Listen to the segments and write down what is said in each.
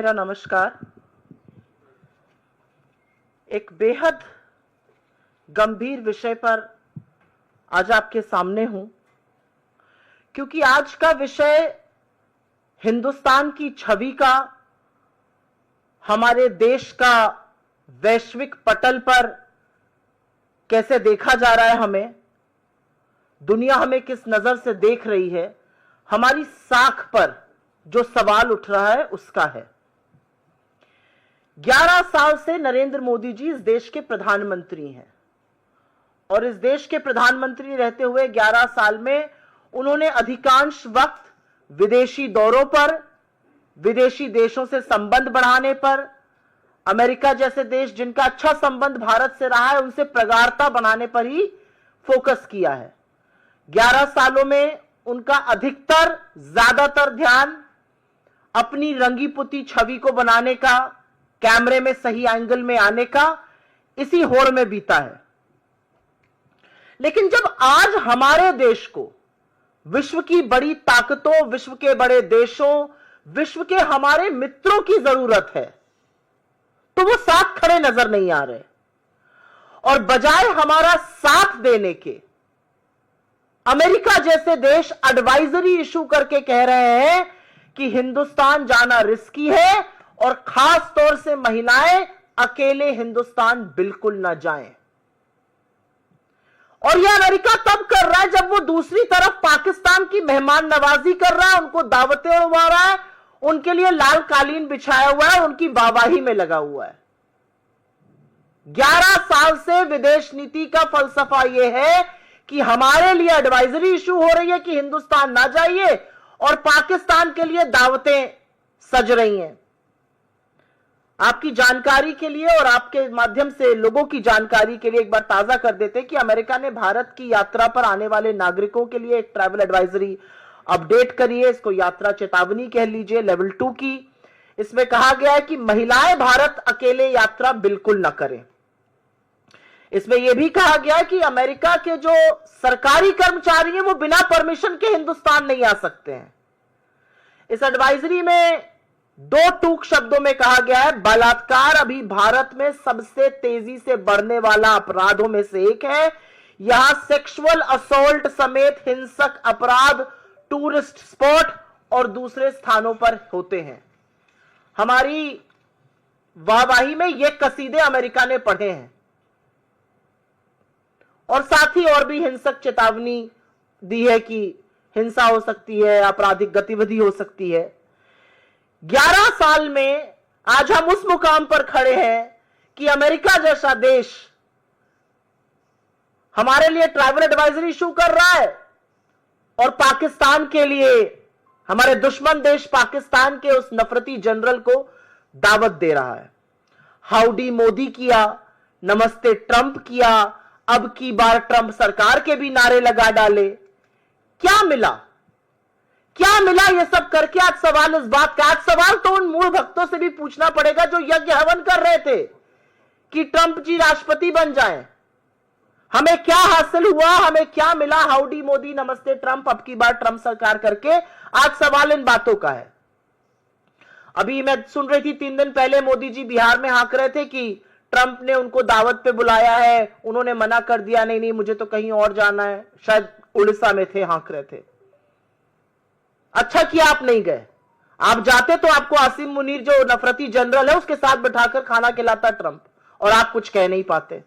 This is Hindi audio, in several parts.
मेरा नमस्कार। एक बेहद गंभीर विषय पर आज आपके सामने हूं, क्योंकि आज का विषय हिंदुस्तान की छवि का, हमारे देश का वैश्विक पटल पर कैसे देखा जा रहा है, हमें दुनिया हमें किस नजर से देख रही है, हमारी साख पर जो सवाल उठ रहा है उसका है। 11 साल से नरेंद्र मोदी जी इस देश के प्रधानमंत्री हैं और इस देश के प्रधानमंत्री रहते हुए 11 साल में उन्होंने अधिकांश वक्त विदेशी दौरों पर, विदेशी देशों से संबंध बढ़ाने पर, अमेरिका जैसे देश जिनका अच्छा संबंध भारत से रहा है उनसे प्रगाढ़ता बनाने पर ही फोकस किया है। 11 सालों में उनका अधिकतर, ज्यादातर ध्यान अपनी रंगी पुती छवि को बनाने का, कैमरे में सही एंगल में आने का, इसी होड़ में बीता है। लेकिन जब आज हमारे देश को विश्व की बड़ी ताकतों, विश्व के बड़े देशों, विश्व के हमारे मित्रों की जरूरत है, तो वो साथ खड़े नजर नहीं आ रहे और बजाय हमारा साथ देने के अमेरिका जैसे देश एडवाइजरी इशू करके कह रहे हैं कि हिंदुस्तान जाना रिस्की है और खास तौर से महिलाएं अकेले हिंदुस्तान बिल्कुल ना जाएं। और यह अमेरिका तब कर रहा है जब वो दूसरी तरफ पाकिस्तान की मेहमान नवाजी कर रहा है, उनको दावतें उड़वा रहा है, उनके लिए लाल कालीन बिछाया हुआ है, उनकी वाहवाही में लगा हुआ है। 11 साल से विदेश नीति का फलसफा यह है कि हमारे लिए एडवाइजरी इशू हो रही है कि हिंदुस्तान ना जाइए और पाकिस्तान के लिए दावतें सज रही हैं। आपकी जानकारी के लिए और आपके माध्यम से लोगों की जानकारी के लिए एक बार ताजा कर देते हैं कि अमेरिका ने भारत की यात्रा पर आने वाले नागरिकों के लिए एक ट्रैवल एडवाइजरी अपडेट करी है। इसको यात्रा चेतावनी कह लीजिए, लेवल 2 की। इसमें कहा गया है कि महिलाएं भारत अकेले यात्रा बिल्कुल ना करें। इसमें यह भी कहा गया है कि अमेरिका के जो सरकारी कर्मचारी हैं वो बिना परमिशन के हिंदुस्तान नहीं आ सकते हैं। इस एडवाइजरी में 2 टूक शब्दों में कहा गया है, बलात्कार अभी भारत में सबसे तेजी से बढ़ने वाला अपराधों में से एक है। यहां सेक्सुअल असॉल्ट समेत हिंसक अपराध टूरिस्ट स्पॉट और दूसरे स्थानों पर होते हैं। हमारी वाहवाही में ये कसीदे अमेरिका ने पढ़े हैं और साथ ही और भी हिंसक चेतावनी दी है कि हिंसा हो सकती है, आपराधिक गतिविधि हो सकती है। 11 साल में आज हम उस मुकाम पर खड़े हैं कि अमेरिका जैसा देश हमारे लिए ट्रैवल एडवाइजरी इशू कर रहा है और पाकिस्तान के लिए, हमारे दुश्मन देश पाकिस्तान के उस नफरती जनरल को दावत दे रहा है। हाउडी मोदी किया, नमस्ते ट्रंप किया, अब की बार ट्रंप सरकार के भी नारे लगा डाले। क्या मिला, क्या मिला ये सब करके? आज सवाल इस बात का, आज सवाल तो उन मूल भक्तों से भी पूछना पड़ेगा जो यज्ञ हवन कर रहे थे कि ट्रंप जी राष्ट्रपति बन जाएं। हमें क्या हासिल हुआ, हमें क्या मिला? हाउडी मोदी, नमस्ते ट्रंप, अब की बार ट्रंप सरकार करके आज सवाल इन बातों का है। अभी मैं सुन रही थी 3 दिन पहले मोदी जी बिहार में हाँक रहे थे कि ट्रंप ने उनको दावत पे बुलाया है, उन्होंने मना कर दिया, नहीं नहीं मुझे तो कहीं और जाना है। शायद उड़ीसा में थे, हाँक रहे थे। अच्छा किया आप नहीं गए। आप जाते तो आपको आसिम मुनीर जो नफरती जनरल है उसके साथ बिठाकर खाना खिलाता ट्रंप, और आप कुछ कह नहीं पाते।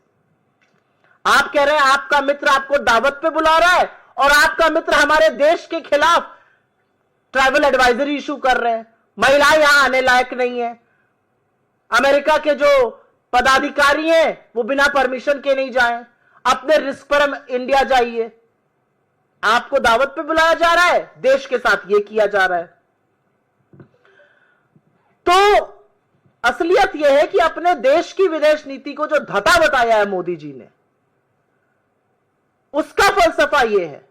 आप कह रहे हैं आपका मित्र आपको दावत पे बुला रहा है और आपका मित्र हमारे देश के खिलाफ ट्रैवल एडवाइजरी इशू कर रहे हैं। महिलाएं यहां आने लायक नहीं है। अमेरिका के जो पदाधिकारी हैं वो बिना परमिशन के नहीं जाएं, अपने रिस्क पर हम इंडिया जाइए। आपको दावत पे बुलाया जा रहा है, देश के साथ ये किया जा रहा है। तो असलियत यह है कि अपने देश की विदेश नीति को जो धता बताया है मोदी जी ने, उसका फलसफा यह है,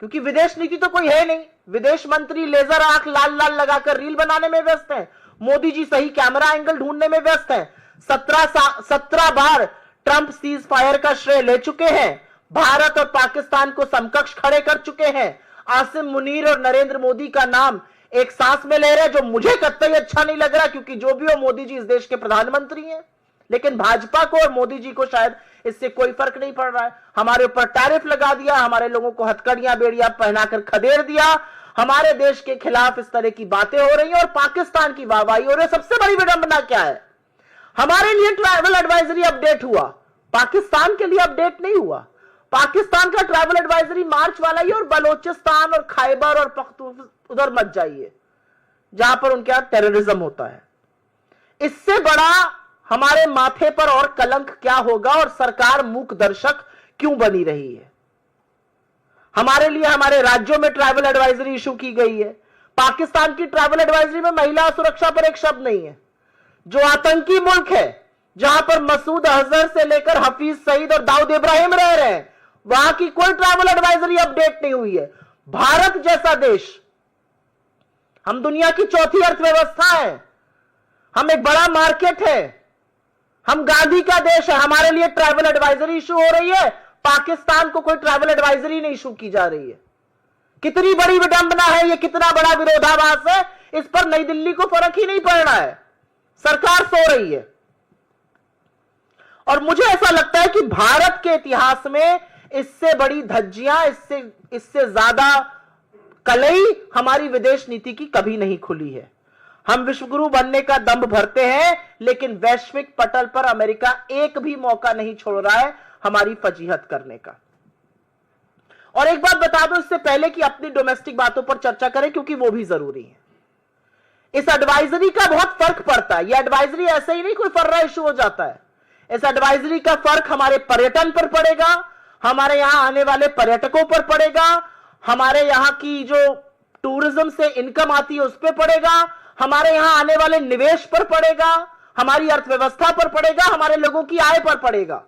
क्योंकि विदेश नीति तो कोई है नहीं। विदेश मंत्री लेजर आंख लाल लाल लगाकर रील बनाने में व्यस्त हैं, मोदी जी सही कैमरा एंगल ढूंढने में व्यस्त हैं। 17 बार ट्रंप सीज फायर का श्रेय ले चुके हैं, भारत और पाकिस्तान को समकक्ष खड़े कर चुके हैं। आसिम मुनीर और नरेंद्र मोदी का नाम एक सांस में ले रहे हैं, जो मुझे कतई अच्छा नहीं लग रहा, क्योंकि जो भी हो मोदी जी इस देश के प्रधानमंत्री हैं। लेकिन भाजपा को और मोदी जी को शायद इससे कोई फर्क नहीं पड़ रहा है। हमारे ऊपर टैरिफ लगा दिया, हमारे लोगों को हथकड़ियां बेड़ियां पहनाकर खदेड़ दिया, हमारे देश के खिलाफ इस तरह की बातें हो रही हैं और पाकिस्तान की वाहवाही हो रही है। सबसे बड़ी विडंबना क्या है, हमारे लिए ट्रैवल एडवाइजरी अपडेट हुआ, पाकिस्तान के लिए अपडेट नहीं हुआ। पाकिस्तान का ट्रैवल एडवाइजरी मार्च वाला ही, और बलोचिस्तान और खैबर और पख्तून उधर मत जाइए जहां पर उनके यहां टेररिज्म होता है। इससे बड़ा हमारे माथे पर और कलंक क्या होगा, और सरकार मूक दर्शक क्यों बनी रही है। हमारे लिए हमारे राज्यों में ट्रैवल एडवाइजरी इशू की गई है, पाकिस्तान की ट्रैवल एडवाइजरी में महिला सुरक्षा पर एक शब्द नहीं है। जो आतंकी मुल्क है, जहां पर मसूद अजहर से लेकर हफीज सईद और दाऊद इब्राहिम रह रहे हैं, वहां की कोई ट्रैवल एडवाइजरी अपडेट नहीं हुई है। भारत जैसा देश, हम दुनिया की चौथी अर्थव्यवस्था है, हम एक बड़ा मार्केट है, हम गांधी का देश है, हमारे लिए ट्रैवल एडवाइजरी इशू हो रही है, पाकिस्तान को कोई ट्रैवल एडवाइजरी नहीं इशू की जा रही है। कितनी बड़ी विडंबना है ये, कितना बड़ा विरोधाभास है। इस पर नई दिल्ली को फर्क ही नहीं पड़ रहा है, सरकार सो रही है। और मुझे ऐसा लगता है कि भारत के इतिहास में इससे बड़ी धज्जियां, इससे ज्यादा कलई हमारी विदेश नीति की कभी नहीं खुली है। हम विश्वगुरु बनने का दंभ भरते हैं, लेकिन वैश्विक पटल पर अमेरिका एक भी मौका नहीं छोड़ रहा है हमारी फजीहत करने का। और एक बात बता दो इससे पहले कि अपनी डोमेस्टिक बातों पर चर्चा करें, क्योंकि वो भी जरूरी है। इस एडवाइजरी का बहुत फर्क पड़ता है। यह एडवाइजरी ऐसे ही नहीं कोई फर्रा इशू हो जाता है। इस एडवाइजरी का फर्क हमारे पर्यटन पर पड़ेगा, हमारे यहां आने वाले पर्यटकों पर पड़ेगा, हमारे यहां की जो टूरिज्म से इनकम आती है उस पर पड़ेगा, हमारे यहां आने वाले निवेश पर पड़ेगा, हमारी अर्थव्यवस्था पर पड़ेगा, हमारे लोगों की आय पर पड़ेगा।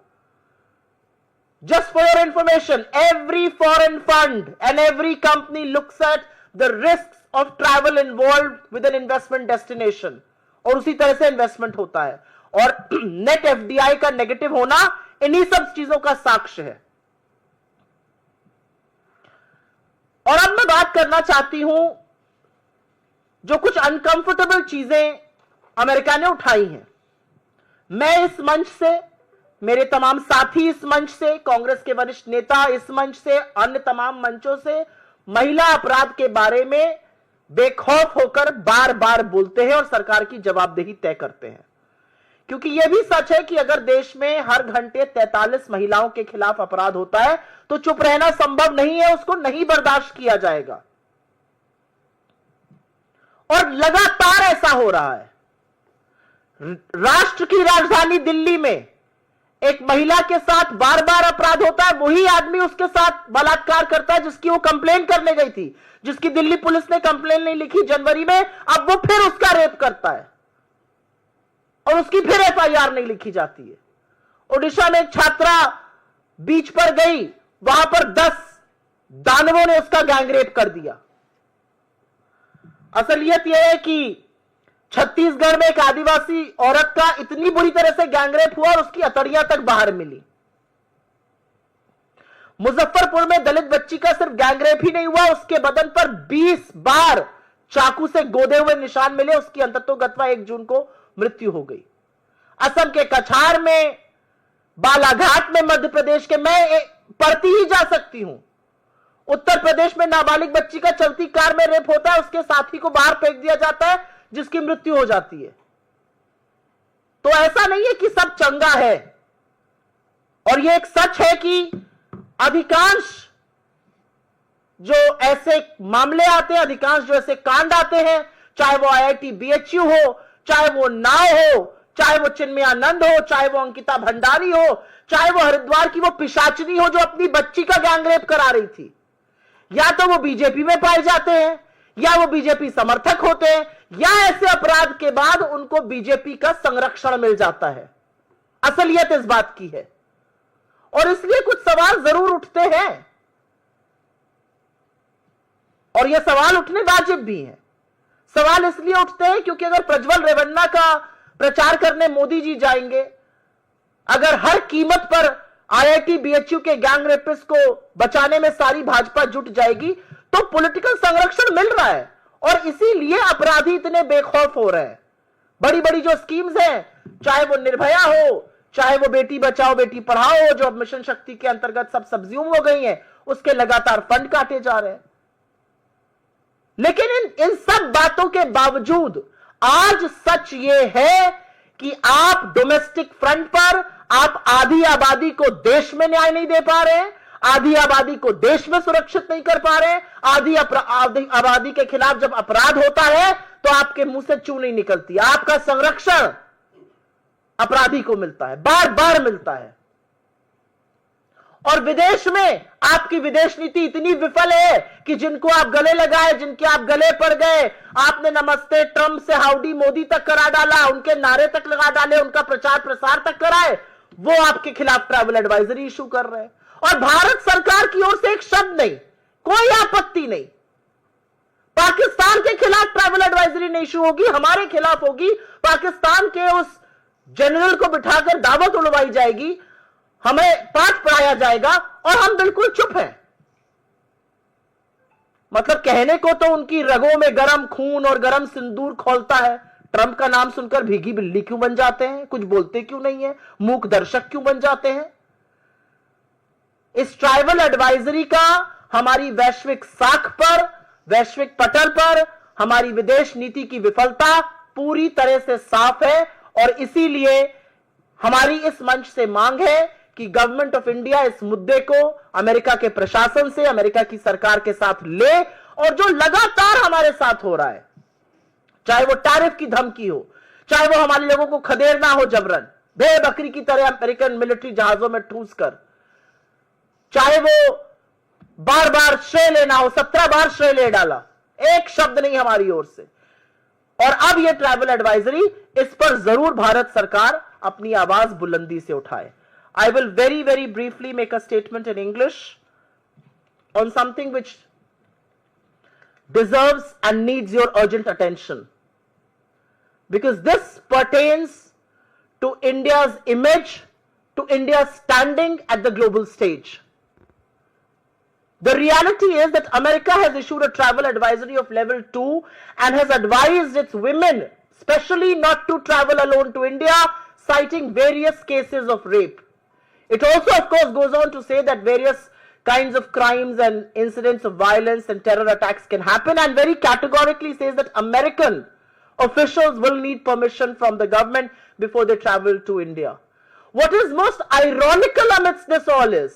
Just for your information, every foreign fund and every company looks at the risks of travel involved with an investment destination, और उसी तरह से इन्वेस्टमेंट होता है। और नेट एफडीआई का नेगेटिव होना इन्हीं सब चीजों का साक्ष्य है। और अब मैं बात करना चाहती हूं जो कुछ अनकंफर्टेबल चीजें अमेरिका ने उठाई हैं। मैं इस मंच से, मेरे तमाम साथी इस मंच से, कांग्रेस के वरिष्ठ नेता इस मंच से, अन्य तमाम मंचों से महिला अपराध के बारे में बेखौफ होकर बार बार बोलते हैं और सरकार की जवाबदेही तय करते हैं। क्योंकि यह भी सच है कि अगर देश में हर घंटे 43 महिलाओं के खिलाफ अपराध होता है तो चुप रहना संभव नहीं है, उसको नहीं बर्दाश्त किया जाएगा। और लगातार ऐसा हो रहा है। राष्ट्र की राजधानी दिल्ली में एक महिला के साथ बार बार अपराध होता है, वही आदमी उसके साथ बलात्कार करता है जिसकी वो कंप्लेन करने गई थी, जिसकी दिल्ली पुलिस ने कंप्लेन नहीं लिखी जनवरी में, अब वो फिर उसका रेप करता है और उसकी फिर एफआईआर नहीं लिखी जाती है। ओडिशा में एक छात्रा बीच पर गई, वहां पर 10 दानवों ने उसका गैंगरेप कर दिया। असलियत यह है कि छत्तीसगढ़ में एक आदिवासी औरत का इतनी बुरी तरह से गैंगरेप हुआ और उसकी अतड़ियां तक बाहर मिली। मुजफ्फरपुर में दलित बच्ची का सिर्फ गैंगरेप ही नहीं हुआ, उसके बदन पर 20 बार चाकू से गोदे हुए निशान मिले, उसकी अंततोगत्वा 1 जून को मृत्यु हो गई। असम के कछार में, बालाघाट में, मध्य प्रदेश के, मैं पढ़ती ही जा सकती हूं। उत्तर प्रदेश में नाबालिग बच्ची का चलती कार में रेप होता है, उसके साथी को बाहर फेंक दिया जाता है जिसकी मृत्यु हो जाती है। तो ऐसा नहीं है कि सब चंगा है। और यह एक सच है कि अधिकांश जो ऐसे मामले आते हैं, अधिकांश जो ऐसे कांड आते हैं, चाहे वो आईआईटी बीएचयू हो, चाहे वो नाव हो, चाहे वो चिन्मयानंद हो, चाहे वो अंकिता भंडारी हो, चाहे वो हरिद्वार की वो पिशाचनी हो जो अपनी बच्ची का गैंगरेप करा रही थी, या तो वो बीजेपी में पाए जाते हैं, या वो बीजेपी समर्थक होते हैं, या ऐसे अपराध के बाद उनको बीजेपी का संरक्षण मिल जाता है। असलियत इस बात की है। और इसलिए कुछ सवाल जरूर उठते हैं, और ये सवाल उठने वाजिब भी हैं। सवाल इसलिए उठते हैं क्योंकि अगर प्रज्वल रेवन्ना का प्रचार करने मोदी जी जाएंगे, अगर हर कीमत पर आईआईटी बीएचयू के गैंग रेपिस्ट को बचाने में सारी भाजपा जुट जाएगी, तो पॉलिटिकल संरक्षण मिल रहा है और इसीलिए अपराधी इतने बेखौफ हो रहे हैं। बड़ी बड़ी जो स्कीम्स हैं, चाहे वो निर्भया हो, चाहे वो बेटी बचाओ बेटी पढ़ाओ हो, जो अब मिशन शक्ति के अंतर्गत सब सब्ज्यूम हो गई हैं, उसके लगातार फंड काटे जा रहे हैं। लेकिन इन सब बातों के बावजूद आज सच ये है कि आप डोमेस्टिक फ्रंट पर आप आधी आबादी को देश में न्याय नहीं दे पा रहे हैं, आधी आबादी को देश में सुरक्षित नहीं कर पा रहे, आधी आबादी के खिलाफ जब अपराध होता है तो आपके मुंह से चू नहीं निकलती। आपका संरक्षण अपराधी को मिलता है, बार बार मिलता है। और विदेश में आपकी विदेश नीति इतनी विफल है कि जिनको आप गले लगाए, जिनके आप गले पड़ गए, आपने नमस्ते ट्रंप से हाउडी मोदी तक करा डाला, उनके नारे तक लगा डाले, उनका प्रचार प्रसार तक कराए, वो आपके खिलाफ ट्रैवल एडवाइजरी इशू कर रहे हैं। और भारत सरकार की ओर से एक शब्द नहीं, कोई आपत्ति नहीं। पाकिस्तान के खिलाफ ट्रैवल एडवाइजरी नहीं इशू होगी, हमारे खिलाफ होगी। पाकिस्तान के उस जनरल को बिठाकर दावत उड़वाई जाएगी, हमें पाठ पढ़ाया जाएगा और हम बिल्कुल चुप हैं। मतलब कहने को तो उनकी रगों में गरम खून और गरम सिंदूर खौलता है। ट्रंप का नाम सुनकर भीगी बिल्ली क्यों बन जाते हैं, कुछ बोलते क्यों नहीं है, मूक दर्शक क्यों बन जाते हैं। इस ट्राइबल एडवाइजरी का हमारी वैश्विक साख पर, वैश्विक पटल पर हमारी विदेश नीति की विफलता पूरी तरह से साफ है। और इसीलिए हमारी इस मंच से मांग है कि गवर्नमेंट ऑफ इंडिया इस मुद्दे को अमेरिका के प्रशासन से, अमेरिका की सरकार के साथ ले, और जो लगातार हमारे साथ हो रहा है, चाहे वो टैरिफ की धमकी हो, चाहे वो हमारे लोगों को खदेड़ना हो जबरन बेबकरी की तरह अमेरिकन मिलिट्री जहाजों में ठूस कर, चाहे वो बार बार श्रेय लेना हो, 17 बार श्रेय ले डाला, एक शब्द नहीं हमारी ओर से। और अब ये ट्रैवल एडवाइजरी, इस पर जरूर भारत सरकार अपनी आवाज बुलंदी से उठाए। I will very briefly make a statement in English on something which deserves and needs your urgent attention, because this pertains to India's image, to India's standing at the global stage. The reality is that America has issued a travel advisory of level 2 and has advised its women, especially, not to travel alone to India, citing various cases of rape. It also, of course, goes on to say that various kinds of crimes and incidents of violence and terror attacks can happen, and very categorically says that American officials will need permission from the government before they travel to India. What is most ironical amidst this all is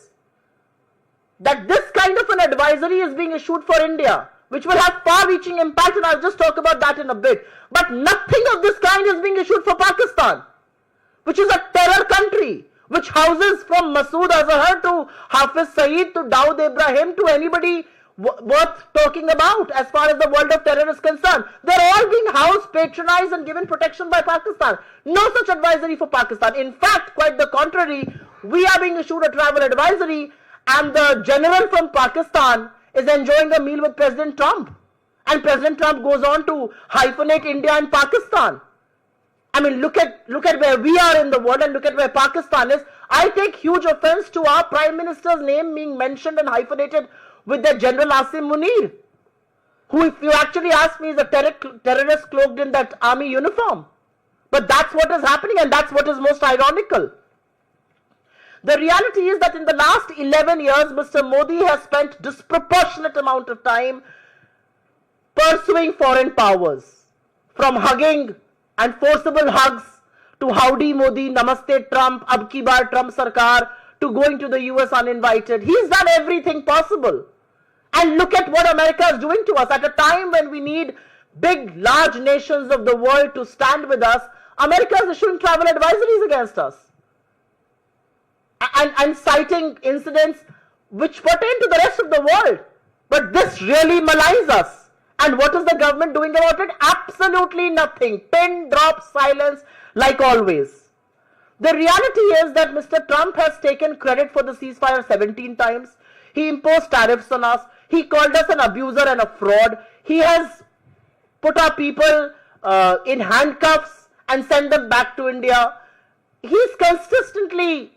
that this kind of an advisory is being issued for India, which will have far-reaching impact, and I'll just talk about that in a bit. But nothing of this kind is being issued for Pakistan, which is a terror country, which houses from Masood Azhar to Hafiz Saeed to Dawood Ibrahim to anybody worth talking about as far as the world of terror is concerned. They're all being housed, patronized and given protection by Pakistan. No such advisory for Pakistan. In fact, quite the contrary, we are being issued a travel advisory, and the general from Pakistan is enjoying a meal with President Trump. And President Trump goes on to hyphenate India and Pakistan. I mean, look at where we are in the world and look at where Pakistan is. I take huge offense to our Prime Minister's name being mentioned and hyphenated with the General Asim Munir, who, if you actually ask me, is a terrorist cloaked in that army uniform. But that's what is happening, and that's what is most ironical. The reality is that in the last 11 years, Mr. Modi has spent disproportionate amount of time pursuing foreign powers, from hugging and forcible hugs to howdy Modi, namaste Trump, ab ki baar Trump sarkar, to going to the US uninvited. He's done everything possible. And look at what America is doing to us. At a time when we need big, large nations of the world to stand with us, America is issuing travel advisories against us. And citing incidents which pertain to the rest of the world. But this really malies us. And what is the government doing about it? Absolutely nothing. Pin drop silence like always. The reality is that Mr. Trump has taken credit for the ceasefire 17 times. He imposed tariffs on us. He called us an abuser and a fraud. He has put our people in handcuffs and sent them back to India. He's consistently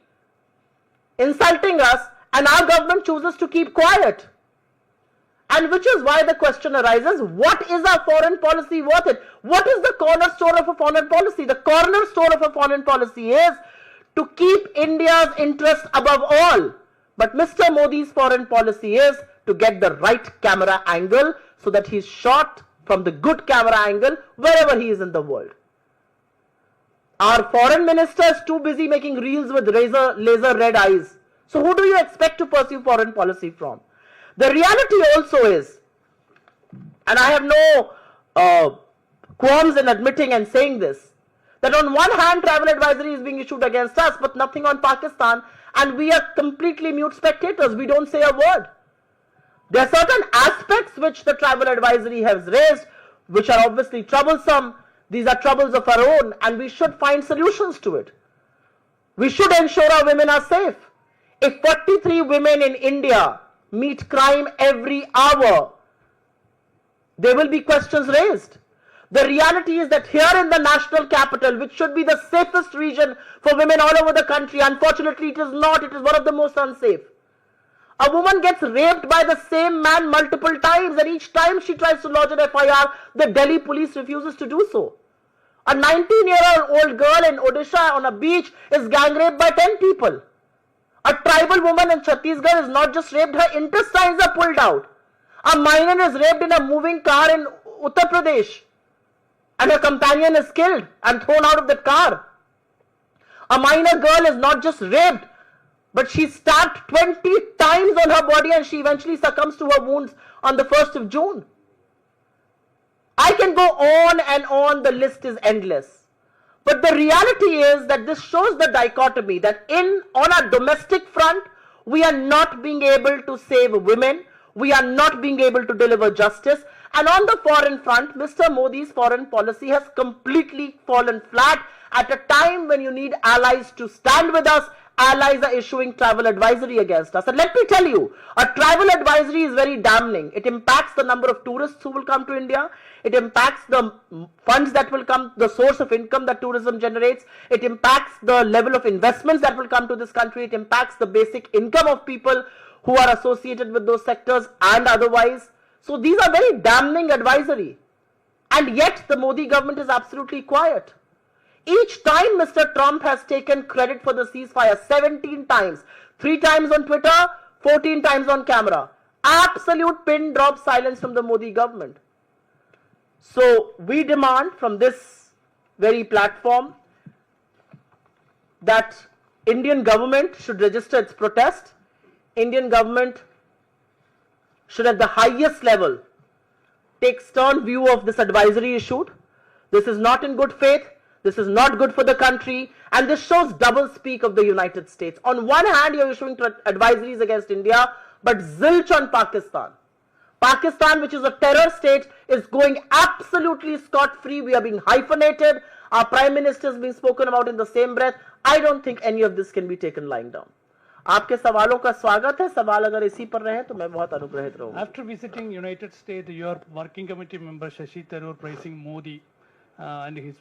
insulting us, and our government chooses to keep quiet. And which is why the question arises, what is our foreign policy worth it? What is the cornerstone of a foreign policy? The cornerstone of a foreign policy is to keep India's interest above all. But Mr. Modi's foreign policy is to get the right camera angle so that he's shot from the good camera angle wherever he is in the world. Our foreign minister is too busy making reels with laser red eyes. So who do you expect to pursue foreign policy from? The reality also is, and I have no qualms in admitting and saying this, that on one hand travel advisory is being issued against us, but nothing on Pakistan, and we are completely mute spectators. We don't say a word. There are certain aspects which the travel advisory has raised, which are obviously troublesome. These are troubles of our own, and we should find solutions to it. We should ensure our women are safe. If 43 women in India meet crime every hour, there will be questions raised. The reality is that here in the national capital, which should be the safest region for women all over the country, unfortunately it is not. It is one of the most unsafe. A woman gets raped by the same man multiple times, and each time she tries to lodge an FIR, the Delhi police refuses to do so. A 19-year-old girl in Odisha on a beach is gang raped by 10 people. A tribal woman in Chhattisgarh is not just raped, her intestines are pulled out. A minor is raped in a moving car in Uttar Pradesh, and her companion is killed and thrown out of the car. A minor girl is not just raped, but she's stabbed 20 times on her body, and she eventually succumbs to her wounds on the 1st of June. I can go on and on, the list is endless. But the reality is that this shows the dichotomy that on our domestic front, we are not being able to save women, we are not being able to deliver justice, and on the foreign front, Mr. Modi's foreign policy has completely fallen flat at a time when you need allies to stand with us. Allies are issuing travel advisory against us. And let me tell you, a travel advisory is very damning. It impacts the number of tourists who will come to India. It impacts the funds that will come, the source of income that tourism generates. It impacts the level of investments that will come to this country. It impacts the basic income of people who are associated with those sectors and otherwise. So these are very damning advisory. And yet the Modi government is absolutely quiet. Each time Mr. Trump has taken credit for the ceasefire, 17 times, 3 times on Twitter, 14 times on camera. Absolute pin drop silence from the Modi government. So we demand from this very platform that Indian government should register its protest. Indian government should at the highest level take stern view of this advisory issued. This is not in good faith. This is not good for the country, and this shows double speak of the United States. On one hand, you're issuing advisories against India, but zilch on Pakistan. Pakistan, which is a terror state, is going absolutely scot-free. We are being hyphenated. Our Prime Minister is being spoken about in the same breath. I don't think any of this can be taken lying down. आपके सवालों का स्वागत है. सवाल अगर इसी पर रहे तो मैं बहुत अनुग्रहित रहूंगा. After visiting United States, your working committee member Shashi Tharoor praising Modi and his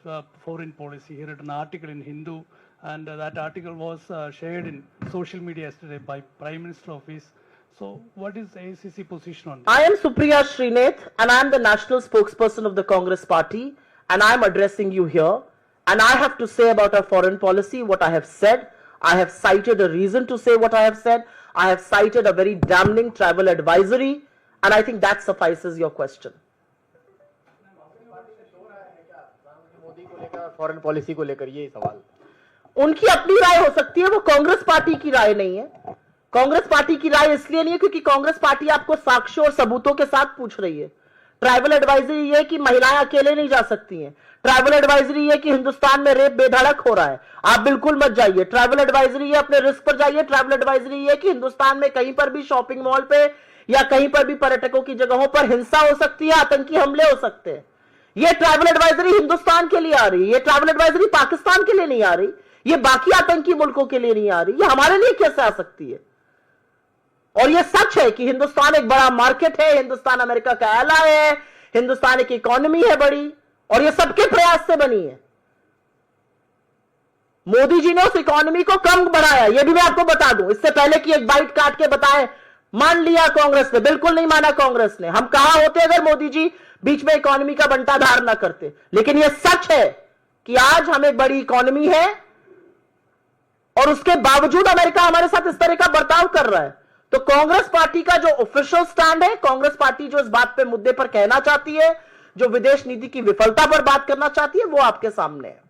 foreign policy. He wrote an article in Hindu, and that article was shared in social media yesterday by Prime Minister Office. So what is AICC position on this? I am Supriya Srinath, and I am the national spokesperson of the Congress party, and I am addressing you here. And I have to say about our foreign policy what I have said. I have cited a reason to say what I have said. I have cited a very damning travel advisory, and I think that suffices your question. Foreign policy को लेकर ये सवाल उनकी अपनी राय हो सकती है, वो कांग्रेस पार्टी की राय नहीं है. कांग्रेस पार्टी की राय इसलिए नहीं है क्योंकि कांग्रेस पार्टी आपको साक्ष्यों और सबूतों के साथ पूछ रही है. ट्राइबल एडवाइजरी ये कि महिलाएं अकेले नहीं जा सकती हैं. ट्राइबल एडवाइजरी ये कि हिंदुस्तान में रेप बेधड़क हो रहा है, आप बिल्कुल मत जाइए. ट्राइबल एडवाइजरी ये अपने रिस्क पर जाइए. ट्राइबल एडवाइजरी ये कि हिंदुस्तान में कहीं पर भी शॉपिंग मॉल पे या कहीं पर भी पर्यटकों की जगहों पर हिंसा हो सकती है, आतंकी हमले हो सकते हैं. ये ट्राइबल एडवाइजरी हिंदुस्तान के लिए आ रही है. ये ट्राइबल एडवाइजरी पाकिस्तान के लिए नहीं आ रही. ये बाकी आतंकी मुल्कों के लिए नहीं आ रही. ये हमारे लिए कैसे आ सकती है? और ये सच है कि हिंदुस्तान एक बड़ा मार्केट है, हिंदुस्तान अमेरिका का एलाय है, हिंदुस्तान की इकोनॉमी है बड़ी, और ये सबके प्रयास से बनी है. मोदी जी ने उस इकोनॉमी को कम बढ़ाया, ये भी मैं आपको बता दूं. इससे पहले कि एक बाइट काट के बताएं मान लिया कांग्रेस ने, बिल्कुल नहीं माना कांग्रेस ने। हम कहां होते अगर मोदी जी बीच में इकोनॉमी का बंटाधार ना करते। लेकिन यह सच है कि आज हम एक बड़ी इकोनॉमी है और उसके बावजूद अमेरिका हमारे साथ इस तरह का बर्ताव कर रहा है। तो कांग्रेस पार्टी का जो ऑफिशियल स्टैंड है, कांग्रेस पार्टी जो इस बात पे मुद्दे पर कहना चाहती है, जो विदेश नीति की विफलता पर बात करना चाहती है, वो आपके सामने है।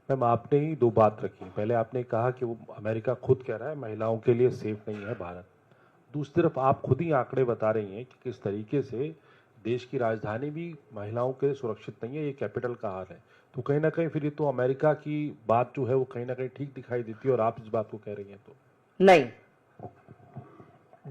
मैम, आपने ही दो बात रखी। पहले आपने कहा कि वो अमेरिका खुद कह रहा है महिलाओं के लिए सेफ नहीं है भारत। दूसरी तरफ आप खुद ही आंकड़े बता रही हैं कि किस तरीके से देश की राजधानी भी महिलाओं के लिए सुरक्षित नहीं है, ये कैपिटल का हाल है। तो कहीं ना कहीं फिर ये तो अमेरिका की बात जो है वो कहीं ना कहीं ठीक दिखाई देती है, और आप इस बात को कह रही हैं तो नहीं।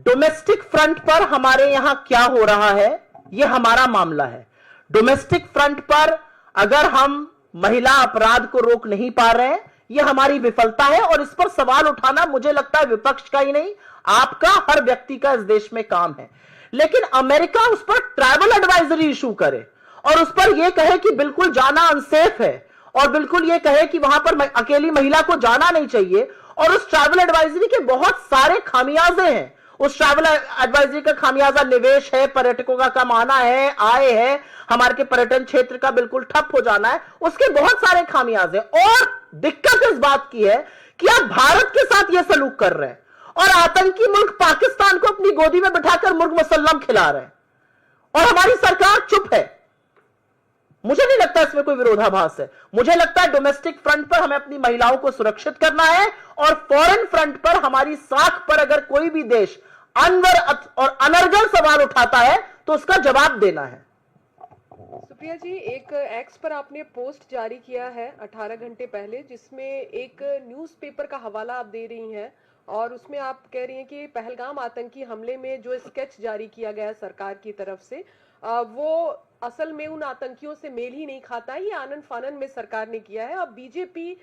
डोमेस्टिक फ्रंट पर हमारे यहां क्या हो रहा है, यह हमारा मामला है। डोमेस्टिक फ्रंट पर अगर हम महिला अपराध को रोक नहीं पा रहे हैं, यह हमारी विफलता है। और इस पर सवाल उठाना मुझे लगता है विपक्ष का ही नहीं, आपका, हर व्यक्ति का इस देश में काम है। लेकिन अमेरिका उस पर ट्रैवल एडवाइजरी इशू करे और उस पर यह कहे कि बिल्कुल जाना अनसेफ है, और बिल्कुल यह कहे कि वहां पर अकेली महिला को जाना नहीं चाहिए, और उस ट्रैवल एडवाइजरी के बहुत सारे खामियाजे हैं। उस ट्रैवल एडवाइजरी का खामियाजा निवेश है, पर्यटकों का कम आना है, आय है, हमारे के पर्यटन क्षेत्र का बिल्कुल ठप हो जाना है, उसके बहुत सारे खामियाजे। और दिक्कत इस बात की है कि आप भारत के साथ यह सलूक कर रहे हैं और आतंकी मुल्क पाकिस्तान को अपनी गोदी में बिठाकर मुर्ग मुसल्लम खिला रहे हैं, और हमारी सरकार चुप है। मुझे नहीं लगता इसमें कोई विरोधाभास है। मुझे लगता है डोमेस्टिक फ्रंट पर हमें अपनी महिलाओं को सुरक्षित करना है, और फॉरेन फ्रंट पर हमारी साख पर अगर कोई भी देश अनवर और अनर्गल सवाल उठाता है तो उसका जवाब देना है। सुप्रिया जी, एक एक्स पर आपने पोस्ट जारी किया है 18 घंटे पहले, जिसमें एक न्यूज़पेपर का हवाला आप दे रही हैं, और उसमें आप कह रही हैं कि पहलगाम आतंकी हमले में जो स्केच जारी किया गया सरकार की तरफ से, वो असल में उन आतंकियों से मेल ही नहीं खाता है, ये आनन फानन में सरकार ने किया है। अब बीजेपी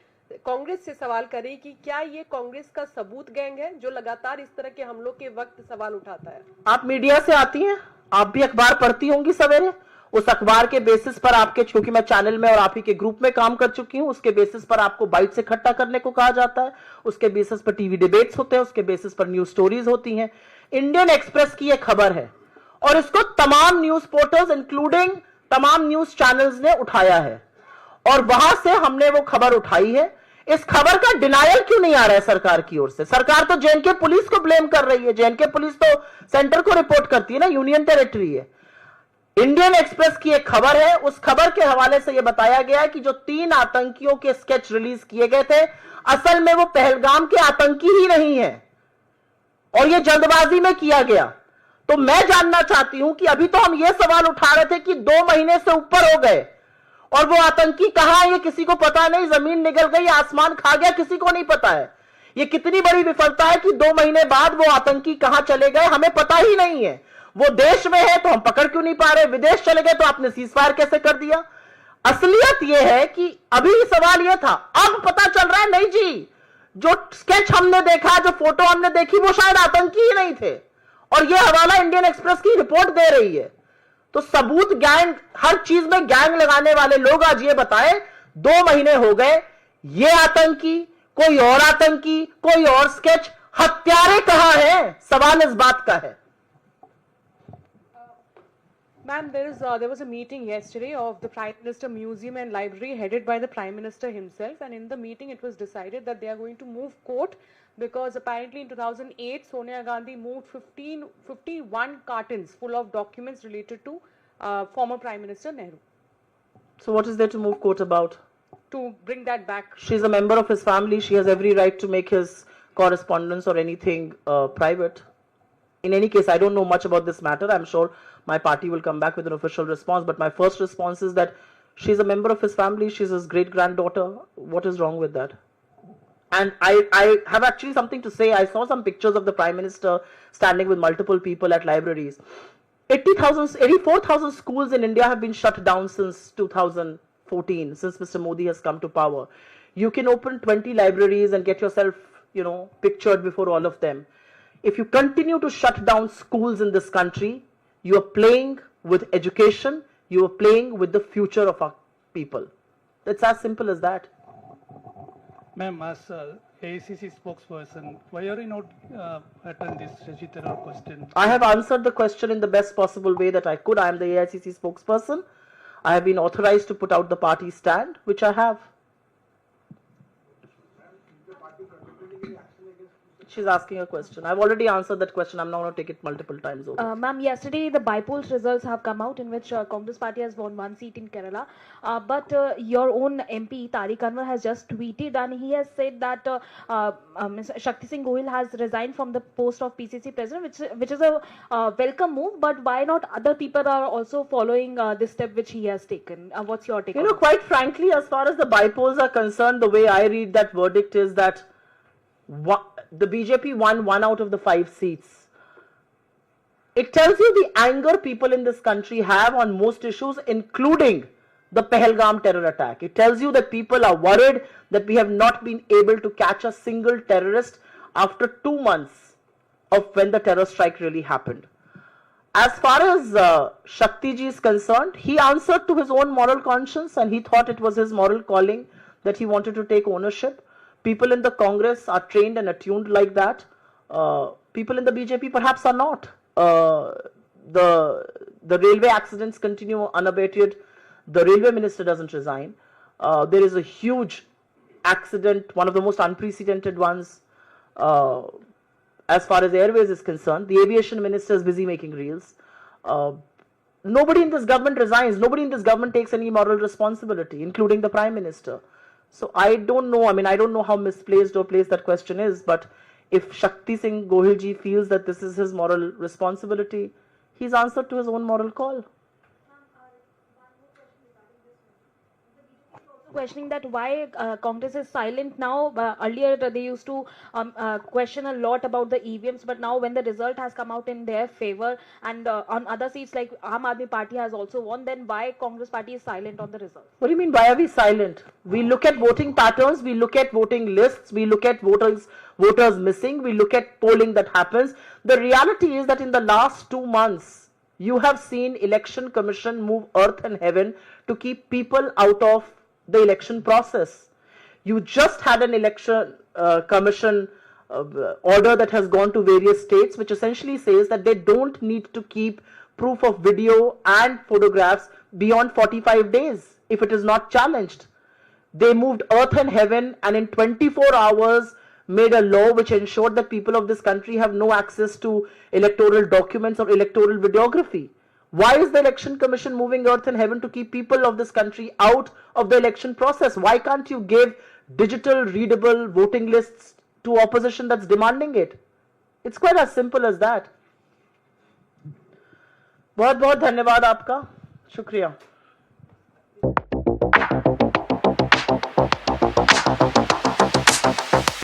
कांग्रेस से सवाल करे कि क्या ये कांग्रेस का सबूत गैंग है जो लगातार इस तरह के हमलों के वक्त सवाल उठाता है? आप मीडिया से आती हैं, आप भी अखबार पढ़ती होंगी सवेरे। उस अखबार के बेसिस पर आपके, चूंकि मैं चैनल में और आप ही के ग्रुप में काम कर चुकी हूं, उसके बेसिस पर आपको बाइट इकट्ठा करने को कहा जाता है, उसके बेसिस पर टीवी डिबेट्स होते हैं, उसके बेसिस पर न्यूज स्टोरीज होती हैं। इंडियन एक्सप्रेस की यह खबर है और इसको तमाम न्यूज पोर्टल्स इंक्लूडिंग तमाम न्यूज चैनल्स ने उठाया है, और वहां से हमने वो खबर उठाई है। इस खबर का डिनायल क्यों नहीं आ रहा है सरकार की ओर से? सरकार तो जेएनके पुलिस को ब्लेम कर रही है। जेएनके पुलिस तो सेंटर को रिपोर्ट करती है ना, यूनियन टेरिटरी है। इंडियन एक्सप्रेस की एक खबर है, उस खबर के हवाले से यह बताया गया है कि जो 3 आतंकियों के स्केच रिलीज किए गए थे, असल में वो पहलगाम के आतंकी ही नहीं है, और यह जल्दबाजी में किया गया। तो मैं जानना चाहती हूं कि अभी तो हम यह सवाल उठा रहे थे कि 2 महीने से ऊपर हो गए और वो आतंकी कहां है ये किसी को पता नहीं, जमीन निगल गई, आसमान खा गया, किसी को नहीं पता है। ये कितनी बड़ी विफलता है कि 2 महीने बाद वो आतंकी कहां चले गए हमें पता ही नहीं है। वो देश में है तो हम पकड़ क्यों नहीं पा रहे, विदेश चले गए तो आपने सीजफायर कैसे कर दिया? असलियत यह है कि अभी सवाल यह था, अब पता चल रहा है नहीं जी, जो स्केच हमने देखा, जो फोटो हमने देखी, वो शायद आतंकी ही नहीं थे, और यह हवाला इंडियन एक्सप्रेस की रिपोर्ट दे रही है। तो सबूत गैंग, हर चीज में गैंग लगाने वाले लोग आज ये बताएं 2 महीने हो गए, ये आतंकी, कोई और आतंकी, कोई और स्केच, हत्यारे कहां हैं? सवाल इस बात का है। Ma'am, there was a meeting yesterday of the Prime Minister Museum and Library headed by the Prime Minister himself, and in the meeting it was decided that they are going to move court because apparently in 2008 Sonia Gandhi moved 51 cartons full of documents related to former Prime Minister Nehru. So what is there to move court about? To bring that back. She's a member of his family. She has every right to make his correspondence or anything private. In any case, I don't know much about this matter. I'm sure my party will come back with an official response, but my first response is that she's a member of his family. She's his great granddaughter. What is wrong with that? And I have actually something to say. I saw some pictures of the Prime Minister standing with multiple people at libraries. 84,000 schools in India have been shut down since 2014, since Mr. Modi has come to power. You can open 20 libraries and get yourself, pictured before all of them. If you continue to shut down schools in this country, you are playing with education, you are playing with the future of our people. It's as simple as that. Ma'am, as AICC spokesperson, why are you not attend this Shashi Tharoor question? I have answered the question in the best possible way that I could. I am the AICC spokesperson. I have been authorized to put out the party stand, which I have. She's asking a question. I've already answered that question. I'm not going to take it multiple times over. Ma'am, yesterday the by-polls results have come out in which Congress party has won one seat in Kerala. But your own MP, Tariq Anwar, has just tweeted and he has said that Ms. Shakti Singh Gohil has resigned from the post of PCC president, which is a welcome move. But why not other people are also following this step which he has taken? What's your take You on know, it? quite frankly, as far as the by-polls are concerned, the way I read that verdict is that the BJP won 1 out of the 5 seats. It tells you the anger people in this country have on most issues, including the Pahalgam terror attack. It tells you that people are worried that we have not been able to catch a single terrorist after 2 months of when the terror strike really happened. As far as Shakti ji is concerned, he answered to his own moral conscience and he thought it was his moral calling that he wanted to take ownership. People in the Congress are trained and attuned like that. People in the BJP perhaps are not. The railway accidents continue unabated. The railway minister doesn't resign. There is a huge accident, one of the most unprecedented ones as far as airways is concerned. The aviation minister is busy making reels. Nobody in this government resigns. Nobody in this government takes any moral responsibility, including the Prime Minister. So I don't know, I don't know how misplaced or placed that question is, but if Shakti Singh Gohil ji feels that this is his moral responsibility, he's answered to his own moral call. Questioning that why Congress is silent now. Earlier they used to question a lot about the EVMs, but now when the result has come out in their favor and on other seats like Aam Aadmi Party has also won, then why Congress Party is silent on the result? What do you mean, why are we silent? We look at voting patterns, we look at voting lists, we look at voters missing, we look at polling that happens. The reality is that in the last 2 months, you have seen Election Commission move earth and heaven to keep people out of the election process. You just had an election commission order that has gone to various states, which essentially says that they don't need to keep proof of video and photographs beyond 45 days if it is not challenged. They moved earth and heaven and in 24 hours made a law which ensured that people of this country have no access to electoral documents or electoral videography. Why is the Election Commission moving earth and heaven to keep people of this country out of the election process? Why can't you give digital, readable voting lists to opposition that's demanding it? It's quite as simple as that. बहुत बहुत धन्यवाद आपका, शुक्रिया.